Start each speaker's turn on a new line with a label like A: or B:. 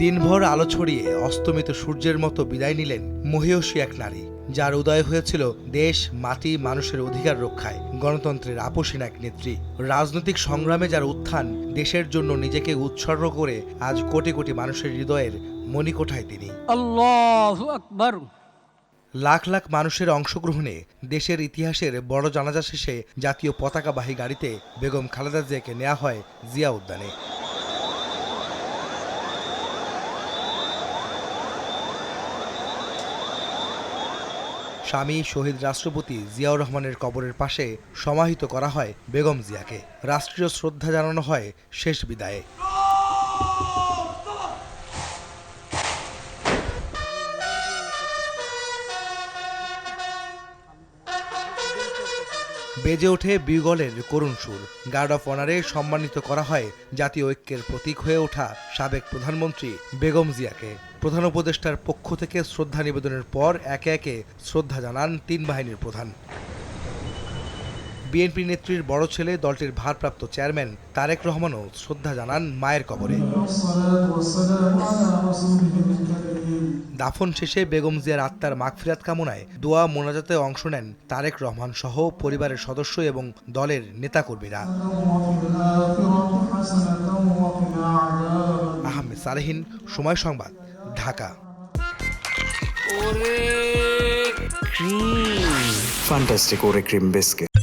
A: দিনভর আলো ছড়িয়ে অস্তমিত সূর্যের মতো বিদায় নিলেন মহীয়সী এক নারী, যার উদয় হয়েছিল দেশ, মাটি, মানুষের অধিকার রক্ষায়, গণতন্ত্রের আপসীন এক নেত্রী। রাজনৈতিক সংগ্রামে যার উত্থান, দেশের জন্য নিজেকে উৎসর্গ করে আজ কোটি কোটি মানুষের হৃদয়ের মণিকোঠায় তিনি।
B: আল্লাহু আকবার।
A: লাখ লাখ মানুষের অংশগ্রহণে দেশের ইতিহাসের বড় জানাজা শেষে জাতীয় পতাকাবাহী গাড়িতে বেগম খালেদা জিয়াকে নেওয়া হয় জিয়া উদ্যানে। স্বামী শহীদ রাষ্ট্রপতি জিয়াউর রহমানের কবরের পাশে সমাহিত করা হয় বেগম জিয়াকে। রাষ্ট্রীয় শ্রদ্ধা জানানো হয় শেষ বিদায়ে। বেজে ওঠে বিউগলের করুণ সুর। গার্ড অফ অনারে সম্মানিত করা হয় জাতীয় ঐক্যের প্রতীক হয়ে ওঠা সাবেক প্রধানমন্ত্রী বেগম জিয়াকে। প্রধান উপদেষ্টার পক্ষ থেকে শ্রদ্ধা নিবেদনের পর একে একে শ্রদ্ধা জানান তিন বাহিনীর প্রধান। বিএনপি নেত্রীর বড় ছেলে, দলটির ভারপ্রাপ্ত চেয়ারম্যান তারেক রহমানও শ্রদ্ধা জানান মায়ের কবরে। দাফন শেষে বেগম জিয়ার আত্মার মাগফিরাত কামনায় দোয়া মোনাজাতে অংশ নেন তারেক রহমান সহ পরিবারের সদস্য এবং দলের নেতাকর্মীরা। আহমেদ সালেহীন, সময় সংবাদ, Dhaka.
C: Fantastic Ore Cream Biscuit.